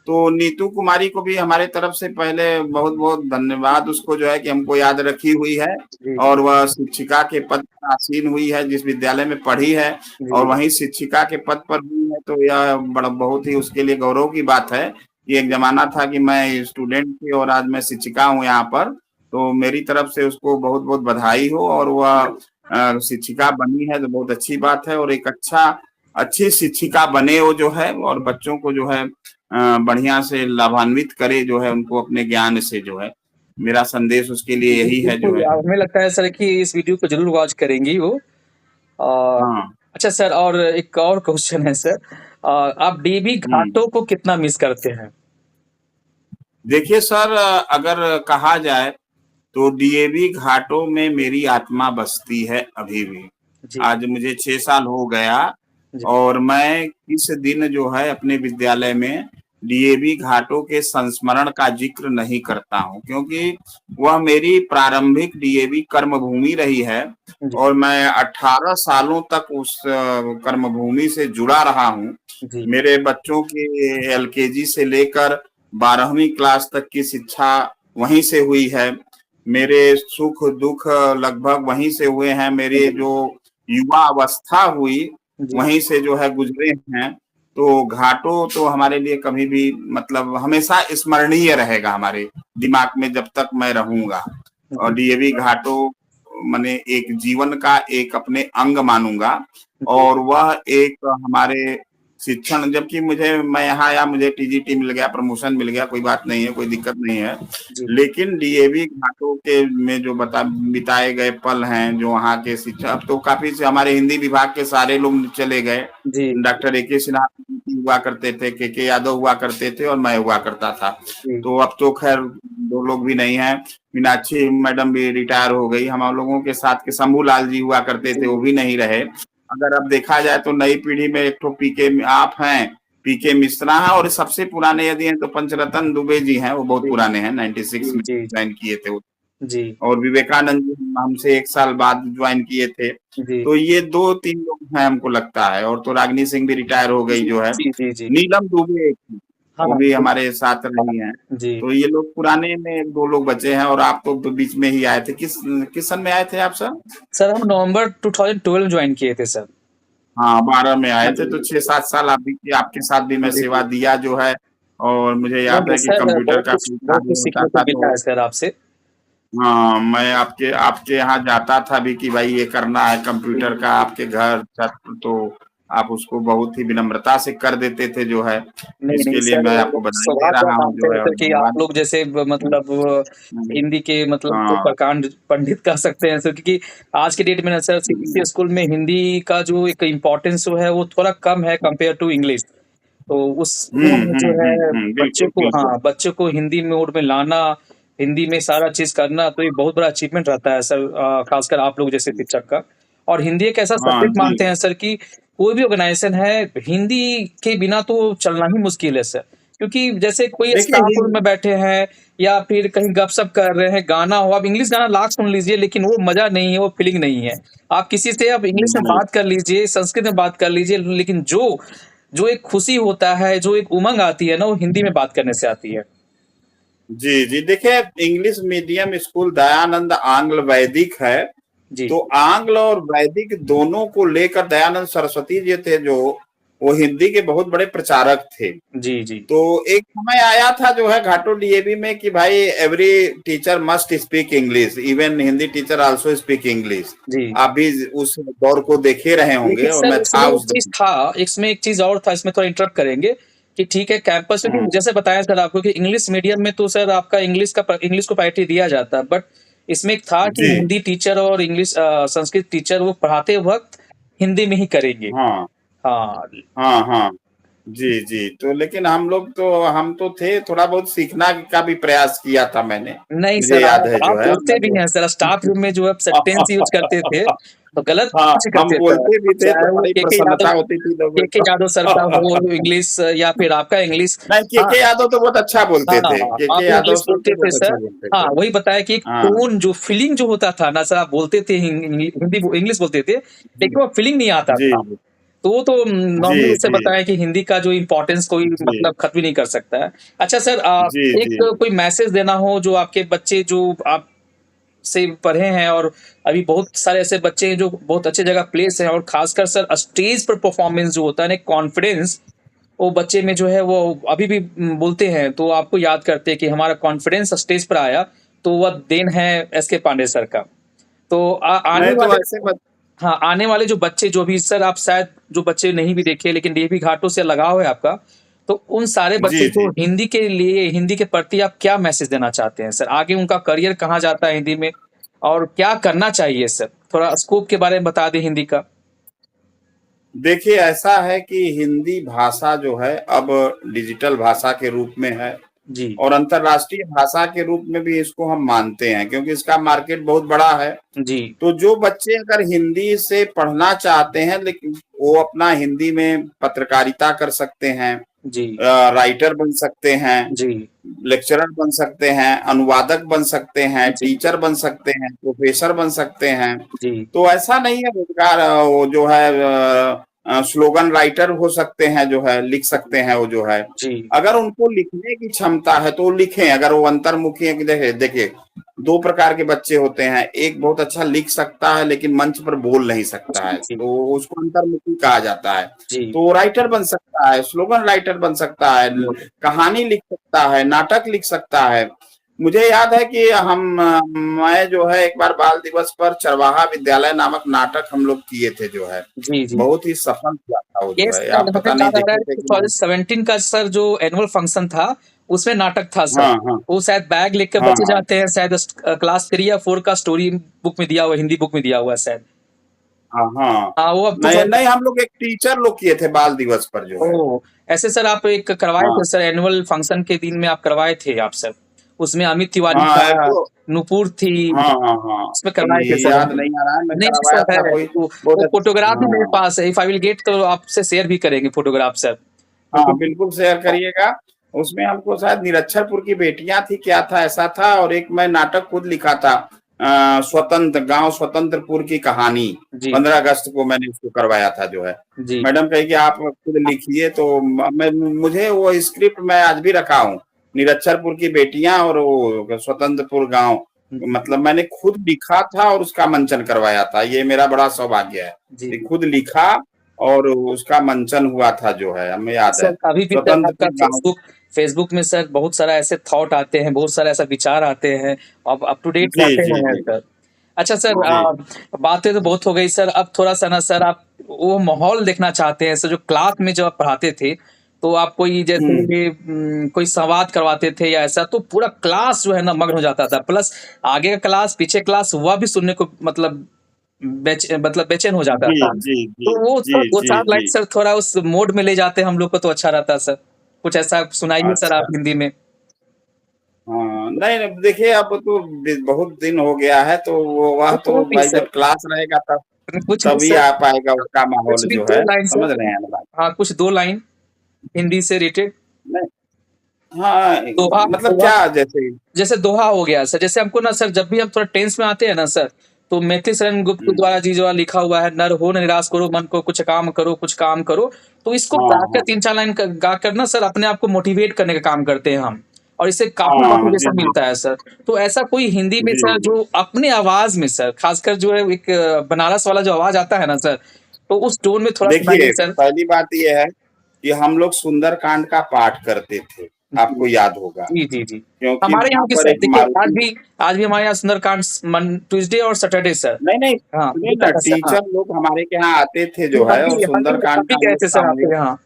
तो नीतू कुमारी को भी हमारे तरफ से पहले बहुत बहुत धन्यवाद उसको जो है कि हमको याद रखी हुई है। जी, और जी। वह शिक्षिका के पद पर आसीन हुई है, जिस विद्यालय में पढ़ी है और जी, वहीं शिक्षिका के पद पर हुई है। तो यह बड़ा बहुत ही उसके लिए गौरव की बात है कि एक जमाना था कि मैं स्टूडेंट थी और आज मैं शिक्षिका हूँ यहाँ पर। तो मेरी तरफ से उसको बहुत बहुत बधाई हो। और वह शिक्षिका बनी है तो बहुत अच्छी बात है। और एक अच्छी शिक्षिका बने वो जो है, और बच्चों को जो है बढ़िया से लाभान्वित करे जो है, उनको अपने ज्ञान से जो है। मेरा संदेश उसके लिए जी, यही है जो बिल्कुल। है। हमें लगता है सर कि इस वीडियो को ज़रूर वॉच करेंगी वो। अ, हाँ। अच्छा सर, और एक और क्वेश्चन है सर। आप डीबी हम्म। घाटों को कितना मिस करते हैं? देखिए सर, अगर कहा जाए तो डीएवी घाटों में मेरी आत्मा बसती है अभी भी। जी, आज मुझे 6 साल हो गया जी, और मैं इस दिन जो है अपने विद्यालय में डीएवी घाटों के संस्मरण का जिक्र नहीं करता हूं, क्योंकि वह मेरी प्रारंभिक डीएवी कर्मभूमि रही है। जी, और मैं 18 सालों तक उस कर्मभूमि से जुड़ा रहा हूं। जी, मेरे बच्चों की एलकेजी से लेकर 12वीं क्लास तक की शिक्षा वहीं से हुई है। मेरे सुख दुख लगभग वहीं से हुए हैं। मेरे जी, जो युवा अवस्था हुई जी, वहीं से जो है गुजरे हैं। तो घाटों तो हमारे लिए कभी भी मतलब हमेशा स्मरणीय रहेगा हमारे दिमाग में जब तक मैं रहूंगा। और जी, डीएवी घाटों मैंने एक जीवन का एक अपने अंग मानूंगा। जी, और वह एक हमारे शिक्षण, जबकि मैं यहाँ आया, मुझे टीजीटी मिल गया, प्रमोशन मिल गया, कोई बात नहीं है, कोई दिक्कत नहीं है। जी, लेकिन डीएवी घाटों के में जो बिताए गए पल हैं, जो वहाँ के शिक्षा, अब तो काफी से हमारे हिंदी विभाग के सारे लोग चले गए। जी, डॉक्टर ए के सिन्हा हुआ करते थे, के यादव हुआ करते थे और मैं हुआ करता था। जी, तो अब तो खैर 2 लोग भी नहीं है। मीनाक्षी मैडम भी रिटायर हो गई। हम लोगों के साथ के शंभू लाल जी हुआ करते थे, वो भी नहीं रहे। अगर अब देखा जाए तो नई पीढ़ी में एक तो पीके आप हैं, पीके मिश्रा है, और सबसे पुराने यदि हैं तो पंचरतन दुबे जी हैं, वो बहुत जी, पुराने हैं, 96 में जी, ज्वाइन किए थे वो। जी, और विवेकानंद जी हमसे 1 साल बाद ज्वाइन किए थे। जी, तो ये 2-3 लोग हैं हमको लगता है। और तो रागिनी सिंह भी रिटायर हो गई जो है। जी, जी, जी। नीलम दुबे एक थी, हाँ, वो भी हमारे साथ रही हैं। जी। तो ये लोग पुराने में 1-2 लोग बचे हैं, और आप तो बीच में ही आए थे। किस सन में आए थे आप सर? सर हम नवंबर 2012 जॉइन किए थे सर। हाँ, 12 में आए हाँ थे, जी, तो 6-7 साल आप भी आपके साथ भी मैं जी, सेवा जी। दिया जो है। और मुझे नहीं, याद नहीं है कि सर कंप्यूटर का कोई बहुत कार्य कुछ होता सीखने को था मिला तो है सर आपसे। हाँ, मैं आपके आपके यहाँ जाता था भी कि भाई ये करना है कंप्यूटर का, आपके घर छत, तो आप उसको बहुत ही विनम्रता से कर देते थे जो है। नहीं, नहीं इसके लिए मैं सर, आपको बधाई दे सौभाग्य रहा हूँ मानते जो हैं है, और सर कि आप धन्यवाद। लोग जैसे मतलब हिंदी के मतलब जो हाँ, प्रकांड पंडित कह सकते हैं सर, क्योंकि आज के डेट में ना सर सीबीएसई स्कूल में हिंदी का जो एक इम्पोर्टेंस जो है वो थोड़ा कम है कंपेयर टू इंग्लिश। तो उस मोड में जो है बच्चे बिल्कुल, को बिल्कुल। हाँ, बच्चे को हिंदी मोड में लाना, हिंदी में सारा चीज़ करना तो एक बहुत बड़ा अचीवमेंट रहता है सर, खासकर आप लोग जैसे शिक्षक का। और हिंदी एक ऐसा हाँ सब्जेक्ट जी। मानते हैं सर कि कोई भी ऑर्गेनाइज़ेशन है, हिंदी के बिना तो चलना ही मुश्किल है सर। क्योंकि जैसे कोई देखिए स्टाफ रूम हिंद में बैठे हैं या फिर कहीं गप-शप कर रहे हैं, गाना हो, आप इंग्लिश गाना लाख सुन लीजिए लेकिन वो मज़ा नहीं है, वो फीलिंग नहीं है। आप किसी से आप इंग्लिश में नहीं, बात कर लीजिए, संस्कृत में बात कर लीजिए, लेकिन जो जो एक खुशी होता है, जो एक उमंग आती है ना, वो हिंदी में बात करने से आती है। जी, जी। देखिए इंग्लिश मीडियम स्कूल दयानंद आंग्ल वैदिक है। जी, तो आंग्ल और वैदिक दोनों को लेकर दयानंद सरस्वती जी थे जो, वो हिंदी के बहुत बड़े प्रचारक थे। जी, जी, तो एक समय आया था जो है घाटो डीएवी में कि भाई every teacher must speak English, even Hindi teacher also speak English. जी। आप भी उस दौर को देखे रहे होंगे, लेकिन और सर मैं था इसमें एक उस चीज़ दिन। था, इसमें एक चीज़ और था, इसमें थोड़ा इंटरप्ट करेंगे कि ठीक है कैंपस में हम्म, जैसे बताया सर आपको कि इंग्लिश मीडियम में तो सर आपका इंग्लिश को प्रायोरिटी दिया जाता है, बट इसमें एक था कि जी। हिंदी टीचर और संस्कृत टीचर वो पढ़ाते वक़्त हिंदी में ही करेंगे। हाँ, हाँ, हाँ, हाँ। जी, जी। तो लेकिन हम तो थे, थोड़ा बहुत सीखना का भी प्रयास किया था मैंने। नहीं मुझे सर याद है आप जो है, बोलते मैं भी तो हैं सर, स्टाफ रूम में जो आप सेंटेंस यूज़ करते थे, तो गलत हाँ, कुछ हम करते सर, बोलते भी थे तो चाहे वो बड़ी प्रसन्नता होती थी लोगों के यादव सर का हो को। इंग्लिश या फिर आपका इंग्लिश। नहीं, हाँ, केके यादव तो बहुत अच्छा बोलते थे। हाँ, केके आप यादव इंग्लिश सर बोलते तो थे बहुत अच्छा सर। बोलते हाँ, थे। वही बताया कि एक हाँ, टोन जो फीलिंग जो होता था ना सर, आप बोलते थे इंग्लिश बोलते थे, जी, लेकिन वो फीलिंग नहीं आता जी, था। तो वो तो जी, नॉर्मली उससे जी, बताया कि हिंदी का जो इम्पोर्टेंस कोई जी, मतलब खत्म ही नहीं कर सकता है। अच्छा सर जी, एक जी। कोई मैसेज देना हो जो आपके बच्चे जो आप से पढ़े हैं और अभी बहुत सारे ऐसे बच्चे हैं जो बहुत अच्छी जगह प्लेस हैं और खासकर सर स्टेज पर परफॉर्मेंस जो होता है ना कॉन्फिडेंस वो बच्चे में जो है वो अभी भी बोलते हैं तो आपको याद करते हैं कि हमारा कॉन्फिडेंस स्टेज पर आया तो वह देन है एस के पांडे सर का। तो आने नहीं तो वाले ऐसे बच हाँ, आने वाले जो बच्चे जो भी सर आप शायद जो बच्चे नहीं भी देखे लेकिन डीएवी घाटों से लगाव है आपका, तो उन सारे बच्चे जी, को जी। हिंदी के लिए हिंदी के प्रति आप क्या मैसेज देना चाहते हैं सर? आगे उनका करियर कहाँ जाता है हिंदी में और क्या करना चाहिए सर? थोड़ा स्कोप के बारे में बता दें हिंदी का। देखिए ऐसा है कि हिंदी भाषा जो है अब डिजिटल भाषा के रूप में है, जी, और अंतर्राष्ट्रीय भाषा के रूप में भी इसको हम मानते हैं, क्योंकि इसका मार्केट बहुत बड़ा है। जी, तो जो बच्चे अगर हिंदी से पढ़ना चाहते हैं, लेकिन वो अपना हिंदी में पत्रकारिता कर सकते हैं, जी, राइटर बन सकते हैं, जी, लेक्चरर बन सकते हैं, अनुवादक बन सकते हैं, जी, टीचर बन सकते हैं, प्रोफेसर बन सकते हैं। जी, तो ऐसा नहीं है रोजगार, वो जो है स्लोगन राइटर हो सकते हैं, जो है लिख सकते हैं वो जो है। जी, अगर उनको लिखने की क्षमता है तो वो लिखें। अगर वो अंतर्मुखी है कि देखिए देखिए 2 प्रकार के बच्चे होते हैं, एक बहुत अच्छा लिख सकता है लेकिन मंच पर बोल नहीं सकता है, जी, तो उसको अंतर्मुखी कहा जाता है। जी, तो वो राइटर बन सकता है, स्लोगन राइटर बन सकता है, कहानी लिख सकता है, नाटक लिख सकता है। मुझे याद है कि मैं जो है एक बार बाल दिवस पर चरवाहा विद्यालय नामक नाटक हम लोग किए थे जो है। जी, जी। बहुत ही सफल हुआ था वो ये जो है। सर आप हमें पता नहीं याद आ रहा देखे है थे कि नहीं? 2017 का सर जो एनुअल फंक्शन था, उसमें नाटक था सर। हाँ, हाँ। वो शायद बैग लेकर हाँ, बच्चे हाँ। जाते हैं शायद क्लास 3 या 4 का स्टोरी बुक में दिया हुआ है, हिंदी बुक में दिया हुआ है शायद। हाँ, हाँ। हाँ, वो अब नहीं, 2000 नहीं हम लोग एक टीचर लोग किए थे बाल दिवस पर जो है। ओह! ऐसे सर आप एक करवाए हाँ। थे सर एनुअल फंक्शन के दिन में आप करवाए थे आप सर। उसमें अमित तिवारी हाँ एक था, तो नुपुर थी, हाँ हाँ हाँ उसमें करवाए थे ये सर याद हमने। नहीं आ रहा है, मैं नहीं करवाया सर था है, कोई वो बहुत फ़ोटोग्राफ भी मेरे हाँ पास है, इफ आई विल गेट तो आपसे शेयर भी करेंगे फ़ोटोग्राफ सर। हाँ क्योंकि बिल्कुल शेयर करिएगा। उसमें हमको शायद निरक्षरपुर की बेटियां थी, क्या था ऐसा था, और एक मैं नाटक खुद लिखा था, स्वतंत्र गांव स्वतंत्रपुर की कहानी। जी, 15 अगस्त को मैंने उसको करवाया था जो है। जी, मैडम कही कि आप खुद लिखिए, तो मैं मुझे वो स्क्रिप्ट मैं आज भी रखा हूँ। निरक्षरपुर की बेटियां और वो स्वतंत्रपुर गांव, मतलब मैंने खुद लिखा था और उसका मंचन करवाया था। ये मेरा बड़ा सौभाग्य है जी, कि जी। खुद लिखा और उसका मंचन हुआ था जो है, हमें याद है। सर अभी भी सर आपका स्वतंत्रपुर गांव। फ़ेसबुक में सर बहुत सारा ऐसे थॉट आते हैं, बहुत सारा ऐसा विचार आते हैं, आप अप टू डेट जी रहते जी हैं जी सर। अच्छा सर जी बातें तो बहुत हो गई सर, अब थोड़ा-सा ना सर आप वो माहौल देखना चाहते हैं सर जो क्लास में जब आप पढ़ाते थे, तो आप कोई हम्म जैसे कोई संवाद करवाते थे या ऐसा तो पूरा क्लास जो है ना मग्न हो जाता था, प्लस आगे का क्लास, पीछे क्लास वह भी सुनने को मतलब बेचैन हो जाता जी था। जी जी तो वो जी सर जी 2-4 लाइन जी सर थोड़ा उस मोड में ले जाते हम लोग को तो अच्छा रहता सर। कुछ ऐसा सुनाइए सर आप अच्छा हिंदी में। हाँ नहीं नहीं, देखिए अब तो बहुत दिन हो गया है, तो वो वह कुछ तो और भी भाई सर, जब क्लास रहेगा तब कुछ भी तभी सर, आ पाएगा उसका कुछ माहौल भी जो 2 है, लाइन समझ सर। रहे हैं ना बात। हाँ, कुछ 2 लाइन हिंदी से रिलेटेड। नहीं हाँ दोहा मतलब दोहा क्या जैसे। जैसे दोहा हो गया सर, जैसे हमको ना सर जब भी हम थोड़ा टेंस में आते हैं ना सर, तो मैथिली शरण गुप्त हम्म, द्वारा जी द्वारा लिखा हुआ है, "नर हो न निराश करो मन को, कुछ काम करो।" तो इसको हाँ गाकर हाँ 3-4 लाइन गाकर ना सर अपने आप को मोटिवेट करने का काम करते हैं हम, और इससे काफ़ी हाँ जी मोटिवेशन जी मिलता है सर। तो ऐसा कोई हिंदी में जी सर जी जो अपने आवाज़ में सर, खासकर जो है एक बनारस वाला जो आवाज़ आता है ना सर, तो उस टोन में थोड़ा सुनाइए देखिए सर। पहली बात ये है कि हम लोग सुंदरकांड का पाठ करते थे, जी। आपको याद होगा, जी, जी, जी। क्योंकि हमारे वहां यहाँ भी पर सर एक देखिए मालती। आज भी हमारे यहाँ सुंदरकांड ट्यूसडे और सैटरडे सर। नहीं नहीं हाँ, सुनिए होता ना, था सर, हाँ। टीचर लोग हमारे के यहाँ आते थे जी, जो है, और हम सुंदरकांड भी का हम गए लोग थे सर आपके सामूहिक, यहाँ,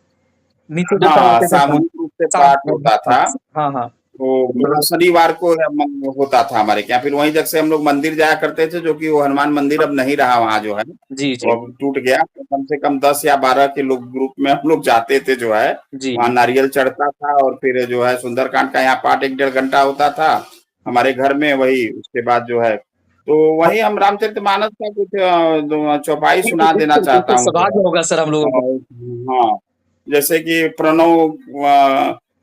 नीचे जो हाँ करवाते थे हाँ। सामूहिक रूप से शाम पाठ होता था। हाँ, हाँ। तो शनिवार को होता था हमारे यहाँ, फिर वहीं जग से हम लोग मंदिर जाया करते थे, जो कि वो हनुमान मंदिर अब नहीं रहा वहाँ जो है, जी, वो जी। अब टूट गया। तो कम से कम 10 या 12 के लोग ग्रुप में हम लोग जाते थे जो है, जी, वहाँ जी। नारियल चढ़ता था, और फिर जो है सुंदरकांड का यहाँ पाठ 1 डेढ़ घंटा होता था हमारे घर में। वही उसके बाद जो है, तो हाँ, वही हम रामचरितमानस का कुछ चौपाई जी, जी, सुना देना बिल्कुल, चाहता बिल्कुल हूँ जो है। सौभाग्य होगा सर हम लोगों को। और हाँ, जैसे कि प्रणव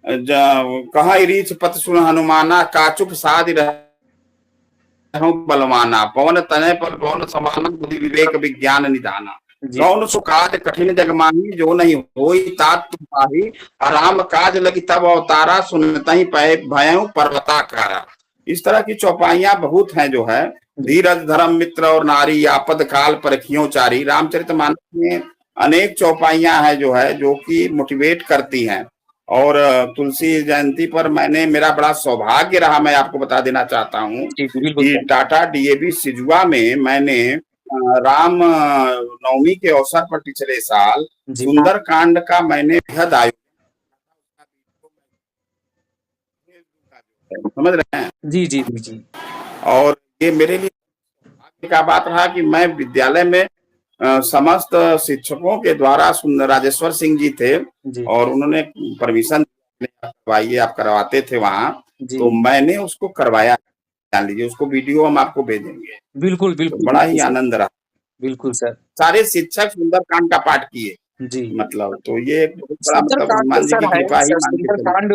कहाँ रीछ पत सुन हनुमाना, काचुक साध रहूं बलवाना, पवन तनय पर पवन समाना, बुद्धि विवेक विज्ञान निधाना। जी, कौन सो काज कठिन जग माही, जो नहीं होई तात तुम पाही, आराम काज लगी तब अवतारा, सुनतहि पै भयउ पर्वताकारा। इस तरह की चौपाइयां बहुत हैं जो है। जी। धीरज धर्म मित्र और नारी, आपद काल परखियों चारी। रामचरितमानस में अनेक चौपाइयां हैं जो है, जो कि मोटिवेट करती हैं। और तुलसी जयंती पर मैंने, मेरा बड़ा सौभाग्य रहा, मैं आपको बता देना चाहता हूँ जी, जी, बिल्कुल कि सर। टाटा डीएवी सिजुआ में मैंने राम नवमी के अवसर पर पिछले साल जी, सुंदरकांड का मैंने बेहद आयोजन, समझ रहे हैं। जी, जी, जी, जी। और ये मेरे लिए भाग्य का बात रहा कि मैं विद्यालय में समस्त शिक्षकों के द्वारा, सुंदर राजेश्वर सिंह जी थे, जी, और उन्होंने परमिशन करवाइए, आप करवाते थे वहां, तो जी। मैंने उसको करवाया। जान लीजिए, उसको वीडियो हम आपको भेजेंगे। बिल्कुल, तो बिल्कुल, बड़ा बिल्कुल ही सर। आनंद रहा। बिल्कुल सर। सारे शिक्षक सुंदरकांड का पाठ किए, जी। मतलब तो ये एक बहुत बड़ा, मतलब सुंदरकांड तो हनुमान जी सर की है ही कृपा ही सर, मान के चलिए। सुंदरकांड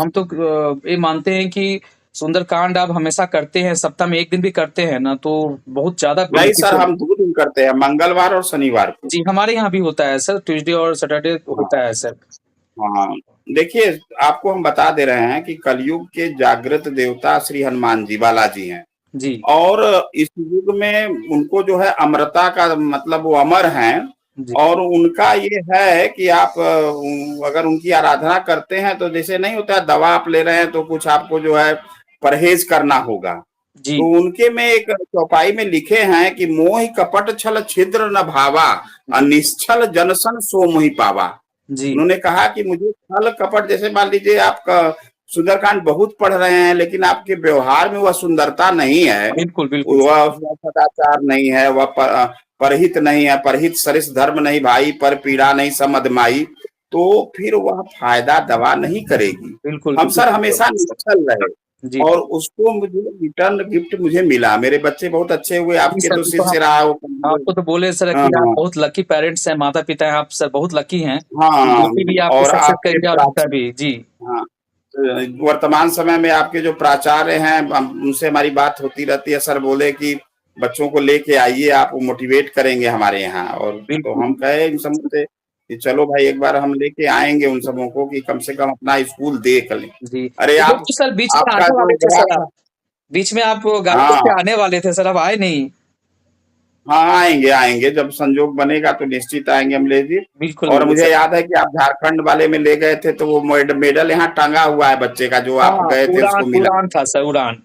हम तो ये मानते हैं कि सुंदरकांड आप हमेशा करते हैं, सप्ताह में 1 दिन भी करते हैं ना, तो बहुत ज़्यादा नहीं सर, बेनिफिशियल। हम 2 दिन करते हैं, मंगलवार और शनिवार को। जी, हमारे यहाँ भी होता है सर, ट्यूसडे और सैटरडे हाँ होता है सर। हाँ, देखिए आपको हम बता दे रहे हैं कि कलयुग के जागृत देवता श्री हनुमान जी बालाजी हैं, जी, और इस युग में उनको जो है अमरता का मतलब, वो अमर हैं। जी, और उनका ये है कि आप अगर उनकी आराधना करते हैं, तो जैसे नहीं होता है, दवा आप ले रहे हैं तो कुछ आपको जो है परहेज करना होगा। जी, तो उनके में एक चौपाई में लिखे हैं कि मोह कपट छल छिद्र न भावा, जी, निश्चल जनसन सो मोहि पावा। जी, उन्होंने कहा कि मुझे छल कपट, जैसे मान लीजिए आपका सुंदरकांड बहुत पढ़ रहे हैं, लेकिन आपके व्यवहार में वह सुंदरता नहीं है, बिल्कुल, बिल्कुल सर। वह सदाचार नहीं है, वह परहित नहीं है, परहित सरिस धर्म नहीं भाई, पर पीड़ा नहीं समधमाई। तो फिर वह फ़ायदा दवा नहीं करेगी। बिल्कुल, हम बिल्कुल सर सही बोल हमेशा रहे हैं सर। निश्चल रहे जी, और उसको मुझे रिटर्न गिफ्ट मुझे मिला। मेरे बच्चे बहुत अच्छे हुए, जी आपके सर, तो वो तो हम शिष्य रहा वो आपको तो बोले सर हाँ, कि आप हाँ। बहुत लकी पेरेंट्स हैं, माता-पिता हैं, आप सर बहुत लकी हैं। हाँ, बेटी भी आपकी और सक्सेस आपके करी है और बेटा भी। जी, हाँ, वर्तमान समय में आपके जो प्राचार्य हैं, उनसे हमारी बात होती रहती है। सर बोले कि बच्चों को लेके आइए, आप मोटिवेट करेंगे हमारे यहाँ। और तो बिल्कुल, हम कहे इन सबों से कि चलो भाई एक बार हम लेके आएंगे उन सबों को कि कम से कम अपना स्कूल देख लें। जी। अरे वो आप तो सर बीच में आपका आने जो वाले थे गया सर था आप। बीच में आप गाज़ीपुर हाँ से आने वाले थे सर, आप आए नहीं। हाँ, आएंगे आएंगे, जब संजोग बनेगा तो निश्चित आएंगे हम ले जी। बिल्कुल, और बिल्कुल मुझे सर। याद है कि आप झारखंड वाले में ले गए थे, तो वो मेडल यहाँ टंगा हुआ है बच्चे का, जो आप हाँ, गए थे उड़ान उसको मिला। उड़ान था सर, उड़ान।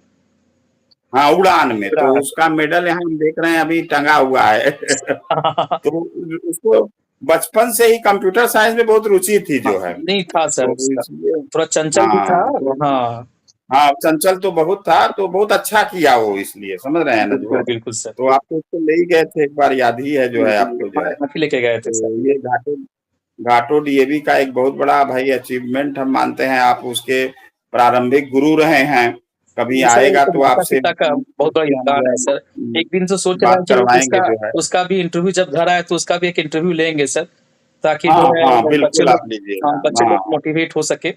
हाँ, उड़ान में तो उड़ान। उसका मेडल यहाँ हम देख रहे हैं अभी टंगा हुआ है। तो उसको बचपन से ही कंप्यूटर साइंस में बहुत रुचि थी हाँ, जो है, नहीं था सर तो उसका। इसलिए थोड़ा चंचल भी था। हाँ तो हाँ, हाँ, चंचल तो बहुत था, तो बहुत अच्छा किया वो, इसलिए समझ रहे हैं ना जो बिल्कुल, है। बिल्कुल सर। तो आप तो उसको ले ही गए थे एक बार, याद ही है जो जी, है जी, आपको जो हाँ, है। आप ही लेके गए थे सर। तो ये घाटों घाटो डीएवी का एक बहुत बड़ा भाई अचीवमेंट हम मानते हैं। आप उसके प्रारंभिक गुरु रहे हैं। कभी जी सर, वो आएगा तो तो आपसे माता-पिता का बहुत बड़ा हम योगदान जो है है सर। एक दिन तो सोच रहे हैं बात कि करवाएंगे उसका जो है। उसका भी इंटरव्यू जब घर आए तो उसका भी एक इंटरव्यू लेंगे सर, ताकि हाँ जो है हाँ, बच्चे बिल्कुल लोग आप हाँ, लीजिएगा। बच्चे लोग हाँ मोटिवेट हो सके।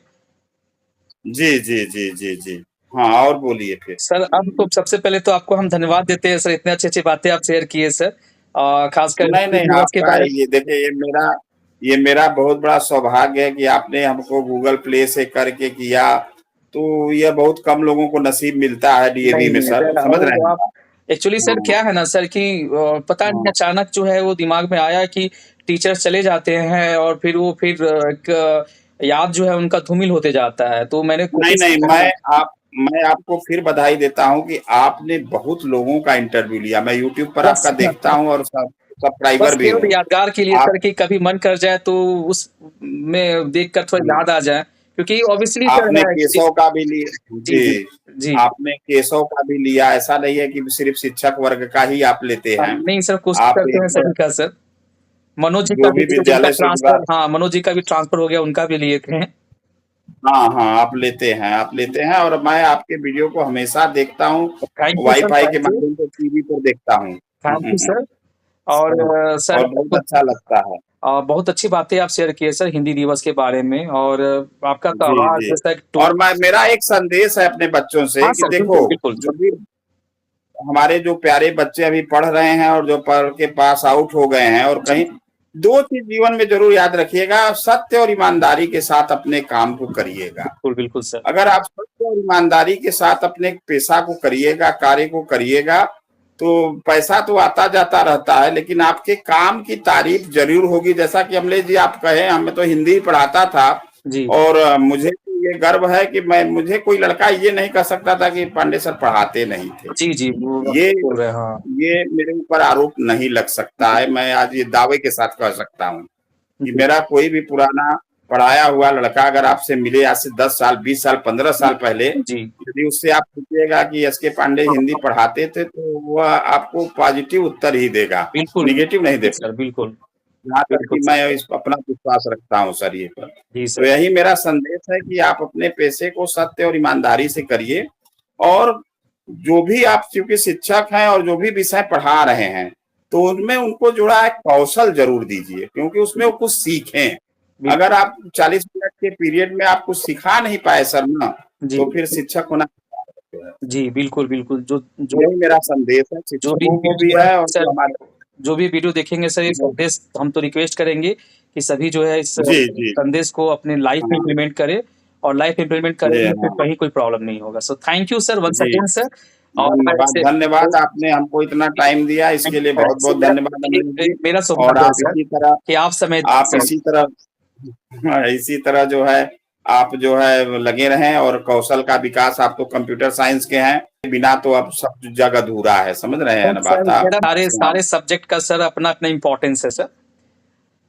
जी जी जी जी जी। हाँ, और बोलिए फिर। सर, अब तो सबसे पहले तो आपको हम धन्यवाद देते हैं सर, इतनी अच्छी-अच्छी बातें आप शेयर किए सर। खासकर नहीं हिंदी नहीं, दिवस के आपका बारे ये देखिए, ये मेरा बहुत बड़ा सौभाग्य है कि आपने हमको गूगल प्ले से करके किया। तो यह बहुत कम लोगों को नसीब मिलता है नहीं, डीएवी में नहीं सर, सर, समझ रहे वो हैं आप ना? एक्चुअली सर हाँ क्या है ना सर कि पता नहीं हाँ। अचानक जो है वो दिमाग में आया कि टीचर्स चले जाते हैं और फिर वो फिर एक याद जो है उनका धूमिल होते जाता है। तो मैंने नहीं कोशिश नहीं, किया हाँ, मैं आपको फिर बधाई देता हूँ कि आपने बहुत लोगों का इंटरव्यू लिया। मैं यूट्यूब पर बस आपका देखता हूँ और बस सब्सक्राइबर भी केवल हूँ। यादगार के लिए आप सर कि कभी मन कर जाए तो उस में देखकर थोड़ा याद आ जाए। क्योंकि ऑब्वियसली सर आपने है कि केशव का भी लिया जी, जी। जी, जी। आपने केशव का भी लिया। ऐसा नहीं है कि सिर्फ शिक्षक वर्ग का ही आप लेते हैं। नहीं सर कोशिश आप करते हैं एक सभी का सर। मनोज जी का जो भी भी जिनका विद्यालय से जुड़ा ट्रांसफर हाँ, मनोज जी का भी ट्रांसफर हो गया, उनका भी लिए थे। हाँ हाँ, आप लेते हैं और मैं आपके वीडियो को हमेशा देखता हूँ। थैंक यू सर, वाईफाई के थैंक यू। माध्यम से टीवी पर देखता हूँ। थैंक यू सर और हाँ, सर और बहुत अच्छा लगता है। बहुत अच्छी बातें आप शेयर किए सर हिंदी दिवस के बारे में और आपका तो जी आवाज़ जी। जैसा एक टोन और मेरा एक संदेश है अपने बच्चों से हाँ कि सर, देखो, बिल्कुल, बिल्कुल जो भी हमारे जो प्यारे बच्चे अभी पढ़ रहे हैं और जो पढ़ के पास आउट हो गए हैं, और जी, कहीं दो चीज जीवन में जरूर याद रखिएगा। सत्य और ईमानदारी के साथ अपने काम को करिएगा। बिल्कुल, बिल्कुल सर। अगर आप सत्य और ईमानदारी के साथ अपने पेशा को करिएगा, कार्य को करिएगा, तो पैसा तो आता जाता रहता है, लेकिन आपके काम की तारीफ जरूर होगी। जैसा कि अमलेश जी आप कहे, हमें तो हिंदी ही पढ़ाता था जी, और मुझे तो ये गर्व है कि मुझे कोई लड़का ये नहीं कह सकता था कि पांडे सर पढ़ाते नहीं थे। जी, जी, वो आप ये बोल रहे हैं, हाँ। ये मेरे ऊपर आरोप नहीं लग सकता जी, है। मैं आज ये दावे के साथ कह सकता हूँ कि जी, मेरा कोई भी पुराना पढ़ाया हुआ लड़का अगर आपसे मिले आज से 10 साल, 20 साल, 15 जी, साल पहले, जी, यदि उससे आप पूछिएगा कि एसके पांडे हाँ, हिंदी हाँ, पढ़ाते थे, तो वह आपको पॉजिटिव उत्तर ही देगा, बिल्कुल, नेगेटिव नहीं दे बिल्कुल पाएगा। सर, बिल्कुल, यहाँ तक बिल्कुल कि सर। मैं इस अपना विश्वास रखता हूँ सर ये पर। जी तो सर, यही मेरा संदेश है कि आप अपने पेशे को सत्य और ईमानदारी से करिए। और जो भी आप चूंकि शिक्षक हैं और जो भी विषय पढ़ा रहे हैं, तो उनमें उनको जुड़ा एक कौशल जरूर दीजिए, क्योंकि उसमें वो कुछ सीखें। अगर बिल्कुल, आप 40 मिनट के पीरियड में आप कुछ सिखा नहीं पाए सर ना, जी, तो फिर शिक्षक होना है। जी, बिल्कुल, बिल्कुल। जो जो यही मेरा संदेश है जो भी शिक्षकों को भी वीडियो है और सर जो हमारे जो भी वीडियो देखेंगे सर इस संदेश हम तो रिक्वेस्ट करेंगे कि सभी जो है इस जी जी। संदेश को अपने लाइफ में हाँ इम्प्लीमेंट करें और लाइफ इम्प्लीमेंट जी करेंगे फिर हाँ कहीं कोई प्रॉब्लम नहीं होगा। So thank you sir once जी। अगेन सर और मैं धन्यवाद, इसे धन्यवाद। आपने हमको इतना टाइम दिया, इसके लिए बहुत-बहुत धन्यवाद अमरीश जी। मेरा और सौभाग्य है सर कि आप समय दें आप सर। इसी तरह हाँ, इसी तरह जो है आप जो है लगे रहें, और कौशल का विकास, आप तो कंप्यूटर साइंस के हैं, बिना तो अब सब जग अधूरा है, समझ रहे हैं नहीं ना सर बात आप? मेरा सारे हाँ। सारे सब्जेक्ट का सर अपना-अपना इम्पोर्टेंस है सर।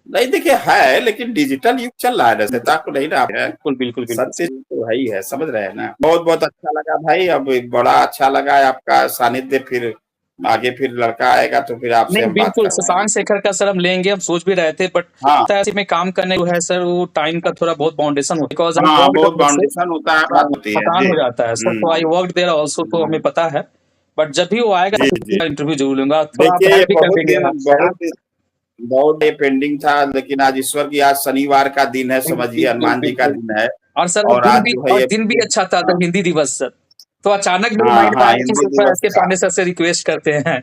नहीं देखिए है, लेकिन डिजिटल युग चल रहा है, दृश्यता को नहीं ना है। बिल्कुल, बिल्कुल, बिल्कुल सत्य सर। तो है ही है, समझ रहे हैं ना? बहुत-बहुत अच्छा लगा भाई, अब बड़ा अच्छा लगा है आपका सानिध्य फिर आगे फिर लड़का आएगा तो फिर आपसे नहीं, हम बात बिल्कुल करवाएंगे। शशांक शेखर का सर हम लेंगे, हम सोच भी रहे थे, बट हाँ ऐसे में काम करने जो है सर वो टाइम का थोड़ा बहुत बाउंडेशन होता है, बिकॉज़ आई हाँ, वर्क्ड बहुत ऑल्सो, बाउंडेशन होता है, बात होती है थकान जी। हो जाता है सर, तो आई वर्क्ड देयर आल्सो, तो हमें पता है। बट जब भी वो आएगा जी तो जी, मैं इंटरव्यू जरूर लूंगा, थोड़ा आप देखिए ये हेल्प भी कर देंगे आप। बहुत डे पेंडिंग था, लेकिन आज ईश्वर की, आज शनिवार का दिन है, समझिए बिल्कुल हनुमान जी का बिल्कुल। दिन है। और सर और आज जो है ये दिन भी अच्छा था, हाँ तो हिंदी दिवस सर, तो अचानक मेरे हाँ माइंड में हाँ, आया कि हिंदी सिर्फ दिवस एस के का। पांडे सर से रिक्वेस्ट करते हैं।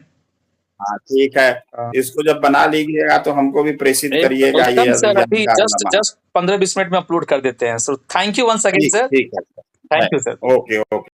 हाँ ठीक है, हाँ। इसको जब बना लीजिएगा तो हमको भी प्रेषित करिएगा ये एकदम सर, जल्दी अभी जस्ट कारनामा। जस्ट 15-20 मिनट में अपलोड कर देते हैं, so thank you once again ठीक सर, ठीक है, thank you sir. Okay okay.